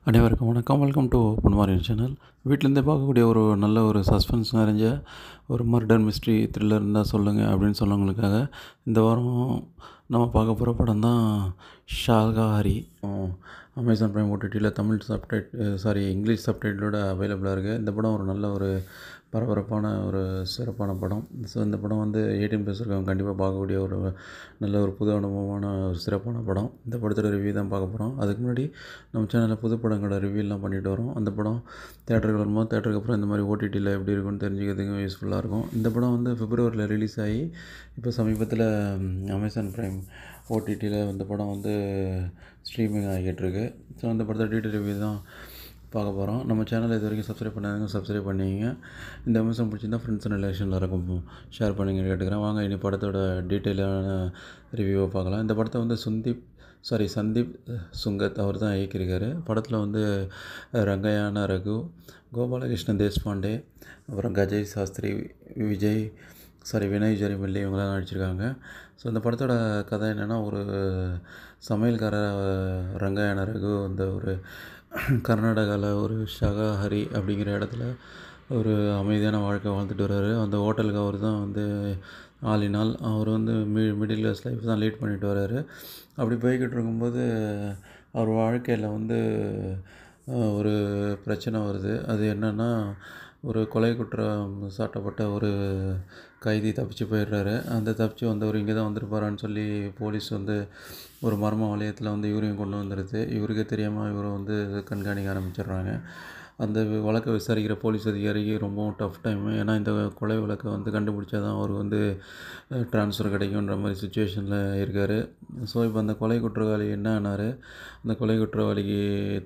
அனைவருக்கும் வணக்கம். Welcome to பொன்மாரின் சேனல். வீட்டிலேருந்தே பார்க்கக்கூடிய ஒரு நல்ல ஒரு சஸ்பென்ஸ் நிறைஞ்ச ஒரு மர்டர் மிஸ்ட்ரி த்ரில்லர் இருந்தால் சொல்லுங்கள் அப்படின்னு சொன்னவங்களுக்காக இந்த வாரம் நம்ம பார்க்க போகிற படம் தான் ஷாகாஹரி. அமேசான் ப்ரைம் ஓடிடியில் தமிழ் இங்கிலீஷ் சப்டைட்டிலோட அவைலபிளாக இருக்குது. இந்த படம் ஒரு நல்ல ஒரு பரபரப்பான ஒரு சிறப்பான படம். ஸோ இந்த படம் வந்து 18+ இருக்கவங்க கண்டிப்பாக பார்க்கக்கூடிய ஒரு நல்ல ஒரு புது அனுபவமான ஒரு சிறப்பான படம். இந்த படத்தோட ரிவ்யூ தான் பார்க்க போகிறோம். அதுக்கு முன்னாடி நம்ம சேனலில் புது படங்களோட ரிவ்யூலாம் பண்ணிட்டு வரோம். அந்த படம் தேட்டருக்கு வரும்போது தேட்டருக்கு அப்புறம் இந்த மாதிரி ஓடிடியில் எப்படி இருக்குன்னு தெரிஞ்சுக்கிறதுக்கு யூஸ்ஃபுல்லாக இருக்கும். இந்த படம் வந்து பிப்ரவரியில் ரிலீஸ் ஆகி இப்போ சமீபத்தில் அமேசான் ப்ரைம் ஓடிடியில் இந்த படம் வந்து ஸ்ட்ரீமிங் ஆகிட்டுருக்கு. ஸோ அந்த படத்தோட டீட்டெயில் ரிவ்யூ தான் பார்க்க போகிறோம். நம்ம சேனலை இது வரைக்கும் சப்ஸ்கிரைப் பண்ணாதவங்க சப்ஸ்கிரைப் பண்ணிங்க. இந்த அமேசான் பிடிச்சிருந்தா ஃப்ரெண்ட்ஸ் அண்ட் ரிலேஷனில் இருக்கும் ஷேர் பண்ணிங்க கேட்டுக்கிறேன். வாங்க இனி படத்தோட டீட்டெயிலான ரிவ்யூவை பார்க்கலாம். இந்த படத்தை வந்து சந்தீப் சுங்கத் அவர் தான் இயக்கியிருக்காரு. படத்தில் வந்து ரங்கையான ரகு, கோபாலகிருஷ்ண தேஷ்பாண்டே, அப்புறம் கஜய் சாஸ்திரி, வினய் ஜெரிமல்லி இவங்களாம் நடிச்சிருக்காங்க. ஸோ இந்த படத்தோட கதை என்னென்னா, ஒரு சமையல்கார ரங்கையான ரகு வந்து ஒரு கர்நாடகாவில் ஒரு ஷகாஹரி அப்படிங்கிற இடத்துல ஒரு அமைதியான வாழ்க்கை வாழ்ந்துட்டு வர்றாரு. அந்த ஹோட்டலுக்கு அவர் தான் வந்து ஆளினால் அவர் வந்து மிடில் கிளாஸ் லைஃப் தான் லீட் பண்ணிட்டு வர்றாரு. அப்படி போய்கிட்டு இருக்கும்போது அவர் வாழ்க்கையில் வந்து ஒரு பிரச்சனை வருது. அது என்னென்னா, ஒரு கொலை குற்றம் சாட்டப்பட்ட ஒரு கைதி தப்பிச்சு போயிடுறாரு. அந்த தப்பிச்சு வந்தவர் இங்கே தான் வந்திருப்பாரான்னு சொல்லி போலீஸ் வந்து ஒரு மர்ம வளையத்தில் வந்து இவரையும் கொண்டு வந்துடுது. இவருக்கே தெரியாமல் இவரை வந்து கண்காணிக்க ஆரம்பிச்சிடுறாங்க. அந்த வழக்கை விசாரிக்கிற போலீஸ் அதிகாரிக்கு ரொம்பவும் டஃப் டைமு. ஏன்னா இந்த கொலை வழக்கை வந்து கண்டுபிடிச்சா தான் அவர் வந்து ட்ரான்ஸ்ஃபர் கிடைக்குன்ற மாதிரி சுச்சுவேஷனில் இருக்கார். ஸோ இப்போ அந்த கொலை குற்றவாளி என்ன ஆனார், அந்த கொலை குற்றவாளிக்கு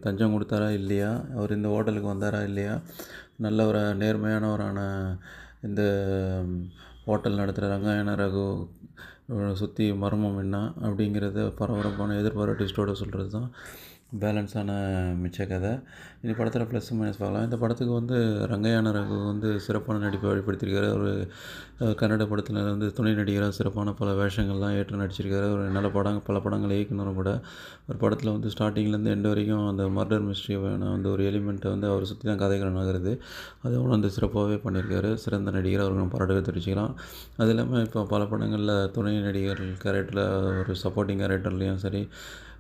தஞ்சம் கொடுத்தாரா இல்லையா, அவர் இந்த ஹோட்டலுக்கு வந்தாரா இல்லையா, நல்ல ஒரு நேர்மையானவரான இந்த ஹோட்டல் நடத்துகிற ரங்காயண ரகு சுற்றி மர்மம் என்ன அப்படிங்கிறத பரபரப்பான எதிர்பார்ப்பு ட்விஸ்ட்டோட சொல்கிறது தான் பேலன்ஸான மிச்ச கதை. இனி படத்தில் ப்ளஸ் மைனஸ் பார்க்கலாம். இந்த படத்துக்கு வந்து ரங்கையான ரகு வந்து சிறப்பான நடிப்பை வெளிப்படுத்தியிருக்காரு. ஒரு கன்னட படத்தில் வந்து துணை நடிகராக சிறப்பான பல வேஷங்கள்லாம் ஏற்று நடிச்சிருக்காரு. ஒரு நல்ல பல படங்கள் இயக்குனரும் கூட. ஒரு படத்தில் வந்து ஸ்டார்டிங்லேருந்து எண்டு வரைக்கும் அந்த மர்டர் மிஸ்ட்ரியான அந்த ஒரு எலிமெண்ட்டை வந்து அவரை சுற்றி தான் கதைகள் நகருது. அதை வந்து சிறப்பாகவே பண்ணியிருக்காரு. சிறந்த நடிகர், அவருக்கு நம்ம பாராட்டுகள் தெரிவிச்சுக்கலாம். அது இல்லாமல் இப்போ பல படங்களில் துணை நடிகர் கேரக்டரில் ஒரு சப்போர்ட்டிங் கேரக்டர்லேயும் சரி,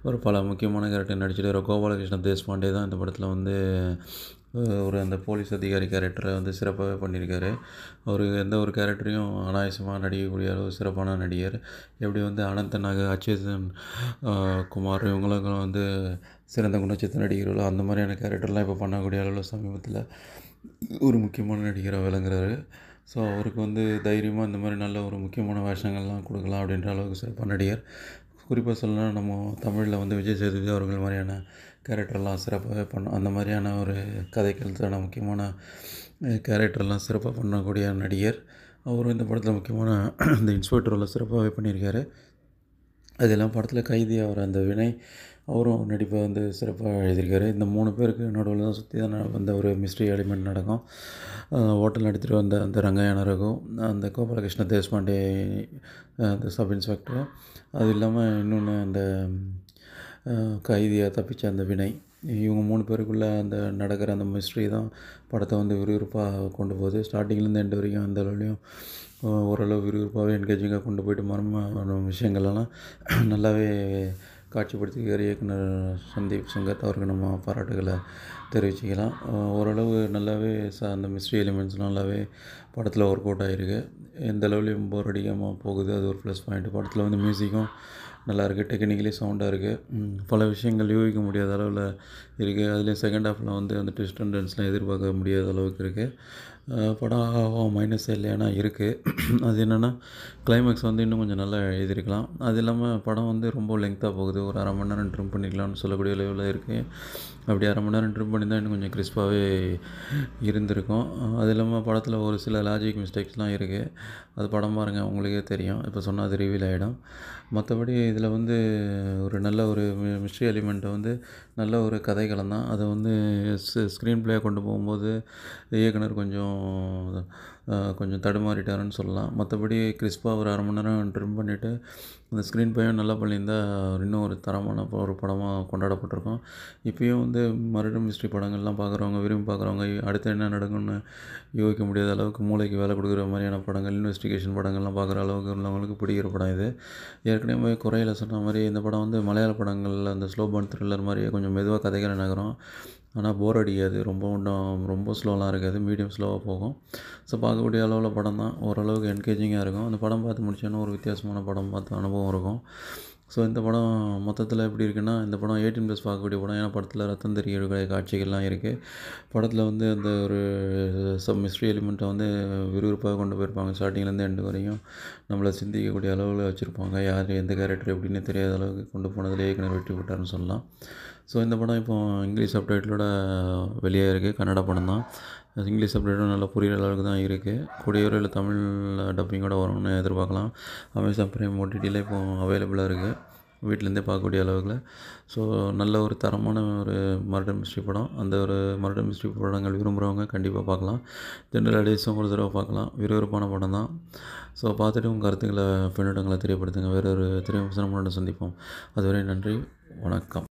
ஒரு பல முக்கியமான கேரக்டர் நடிச்சிட்டு கோபாலகிருஷ்ண தேஷ்பாண்டே தான் இந்த படத்தில் வந்து ஒரு அந்த போலீஸ் அதிகாரி கேரக்டரை வந்து சிறப்பாகவே பண்ணியிருக்காரு. அவர் எந்த ஒரு கேரக்டரையும் அனாயசமாக நடிக்கக்கூடிய அளவு சிறப்பான நடிகர். எப்படி வந்து அனந்தநாக், அச்சேதன் குமார் இவங்களுக்கும் வந்து சிறந்த குணச்சித்திர நடிகர்களோ அந்த மாதிரியான கேரக்டர்லாம் இப்போ பண்ணக்கூடிய அளவில் சமீபத்தில் ஒரு முக்கியமான நடிகராக விளங்குறாரு. ஸோ அவருக்கு வந்து தைரியமாக இந்த மாதிரி நல்ல ஒரு முக்கியமான வேஷங்கள்லாம் கொடுக்கலாம் அப்படின்ற அளவுக்கு சிறப்பான நடிகர். குறிப்பாக சொல்லணும்னா நம்ம தமிழில் வந்து விஜய் சேதுபதி அவர்கள் மாதிரியான கேரக்டர்லாம் சிறப்பாகவே பண்ணோம். அந்த மாதிரியான ஒரு கதைக்களத்தான முக்கியமான கேரக்டர்லாம் சிறப்பாக பண்ணக்கூடிய நடிகர். அவரும் இந்த படத்தில் முக்கியமான இந்த இன்ஸ்பெக்டர் ரோலை சிறப்பாகவே பண்ணியிருக்காரு. அது எல்லாம் படத்தில் கைதி அவர் அந்த வினய் அவரும் நடிப்பை வந்து சிறப்பாக எழுதியிருக்காரு. இந்த 3 பேருக்கு நடுவில் தான் சுற்றி தான் அந்த ஒரு மிஸ்ட்ரி எலிமெண்ட் நடக்கும். ஹோட்டல் நடத்திட்டு வந்த அந்த ரங்கையான ரகு, அந்த கோபாலகிருஷ்ண தேஷ்பாண்டே அந்த சப் இன்ஸ்பெக்டர், அது இல்லாமல் இன்னொன்று அந்த கைதியாக தப்பிச்ச அந்த வினய், இவங்க 3 பேருக்குள்ளே அந்த நடக்கிற அந்த மிஸ்ட்ரி தான் படத்தை வந்து விறுவிறுப்பாக கொண்டு போகுது. ஸ்டார்டிங்லேருந்து எண்டு வரைக்கும் அந்த அளவுலையும் ஓரளவு விறுவிறுப்பாகவே என்கேஜிங்காக கொண்டு போயிட்டு மர்மமான விஷயங்கள்லாம் நல்லாவே காட்சிப்படுத்திக்கிற இயக்குனர் சந்தீப் சுங்கத் அவருக்கு நம்ம பாராட்டுகளை தெரிவிச்சுக்கலாம். ஓரளவு நல்லாவே அந்த மிஸ்ட்ரி எலிமெண்ட்ஸ்லாம் நல்லாவே படத்தில் ஒர்க் அவுட் ஆகிருக்கு. எந்த அளவுலையும் போர் அடிக்காமல் போகுது. அது ஒரு ப்ளஸ் பாயிண்ட். படத்தில் வந்து மியூசிக்கும் நல்லாயிருக்கு, டெக்னிக்கலி சவுண்டாக இருக்குது. பல விஷயங்கள் யூகிக்க முடியாத அளவில் இருக்குது. அதுலேயும் செகண்ட் ஹாஃபில் வந்து அந்த ட்விஸ்ட் அண்ட் டர்ன்ஸ்லாம் எதிர்பார்க்க முடியாத அளவுக்கு இருக்குது. படம் மைனஸ் இல்லைன்னா இருக்குது. அது என்னென்னா, கிளைமேக்ஸ் வந்து இன்னும் கொஞ்சம் நல்லா எழுதியிருக்கலாம். அது இல்லாமல் படம் வந்து ரொம்ப லெங்க்த்தாக போகுது. ஒரு அரை மணி நேரம் ட்ரிம் பண்ணிக்கலாம்னு சொல்லக்கூடிய லெவலில் இருக்குது. அப்படி அரை மணி நேரம் ட்ரிம் பண்ணியிருந்தால் இன்னும் கொஞ்சம் கிறிஸ்பாகவே இருந்திருக்கும். அது இல்லாமல் படத்தில் ஒரு சில லாஜிக் மிஸ்டேக்ஸ்லாம் இருக்குது. அது படம் பாருங்கள் உங்களுக்கே தெரியும். இப்போ சொன்னால் அது ரிவீல் ஆகிடும். மற்றபடி இதில் வந்து ஒரு நல்ல ஒரு மிஸ்ட்ரி எலிமெண்ட்டை வந்து நல்ல ஒரு கதைக்களம் தான். அதை வந்து ஸ்க்ரீன் ப்ளேயாக கொண்டு போகும்போது இயக்குனர் கொஞ்சம் கொஞ்சம் தடுமாறிட்டாருன்னு சொல்லலாம். மற்றபடி கிறிஸ்பாக ஒரு 1/2 மணி நேரம் ட்ரிம் பண்ணிவிட்டு அந்த ஸ்க்ரீன் ப்ளேயும் நல்லா பண்ணியிருந்தா இன்னும் ஒரு தரமான ஒரு படமாக கொண்டாடப்பட்டிருக்கும். இப்பயும் வந்து மர்டர் மிஸ்ட்ரி படங்கள்லாம் பார்க்குறவங்க, விரும்பி பார்க்குறவங்க, அடுத்து என்ன நடக்கும்னு யோசிக்க முடியாத அளவுக்கு மூளைக்கு வேலை கொடுக்குற மாதிரியான படங்கள், இன்வெஸ்டிகேஷன் படங்கள்லாம் பார்க்குற அளவுக்கு உள்ளவங்களுக்கு பிடிக்கிற படம் இது. ஏற்கனவே குறையில சொன்ன மாதிரி இந்த படம் வந்து மலையாள படங்கள்ல அந்த ஸ்லோ பர்ன் த்ரில்லர் மாதிரியே கொஞ்சம் மெதுவாக கதைகள் நகரும். ஆனால் போர் அடிக்காது. ரொம்ப ஸ்லோலாம் இருக்காது. மீடியம் ஸ்லோவாக போகும். ஸோ பார்க்கக்கூடிய அளவில் படம் தான். ஓரளவுக்கு என்கேஜிங்காக இருக்கும். அந்த படம் பார்த்து முடிச்சோன்னா ஒரு வித்தியாசமான படம் பார்த்த அனுபவம் இருக்கும். ஸோ இந்த படம் மொத்தத்தில் எப்படி இருக்குன்னா, இந்த படம் 18+ பார்க்கக்கூடிய படம். ஏன்னா படத்தில் ரத்தம் தெரியக்கூடிய காட்சிகள்லாம் இருக்குது. படத்தில் வந்து அந்த ஒரு மிஸ்ட்ரி எலிமெண்ட்டை வந்து விறுவிறுப்பாக கொண்டு போயிருப்பாங்க. ஸ்டார்டிங்லேருந்து எண்டு வரையும் நம்மளை சிந்திக்கக்கூடிய அளவில் வச்சுருப்பாங்க. யார் எந்த கேரக்டர் எப்படின்னு தெரியாத அளவுக்கு கொண்டு போனதிலே இயக்குனர் வெற்றி பெற்றார்னு சொல்லலாம். ஸோ இந்த படம் இப்போ இங்கிலீஷ் சப்டைட்டிலோட வெளியே இருக்குது. கன்னட படம் தான். இங்கிலீஷ் சப்டைட்டிலும் நல்லா புரிகிற அளவுக்கு தான் இருக்குது. கூடிய விரைவில் தமிழ் டப்பிங்கோட வரும்னு எதிர்பார்க்கலாம். அமேசான் பிரைம் ஓடிடியில் இப்போ அவைலபிளாக இருக்குது. வீட்டிலேருந்தே பார்க்கக்கூடிய அளவுக்கு. ஸோ நல்ல ஒரு தரமான ஒரு மர்டர் மிஸ்ட்ரி படம். அந்த ஒரு மர்டர் மிஸ்ட்ரி படங்கள் விரும்புகிறவங்க கண்டிப்பாக பார்க்கலாம். ஜென்ரல் அடிஸும் ஒரு தடவை பார்க்கலாம். விறுவிறுப்பான படம் தான். ஸோ பார்த்துட்டு உங்கள் கருத்துக்களை பின்னூட்டங்களை தெரியப்படுத்துங்க. வேறு ஒரு திரை விமர்சனமுடன் சந்திப்போம். அதுவரை நன்றி, வணக்கம்.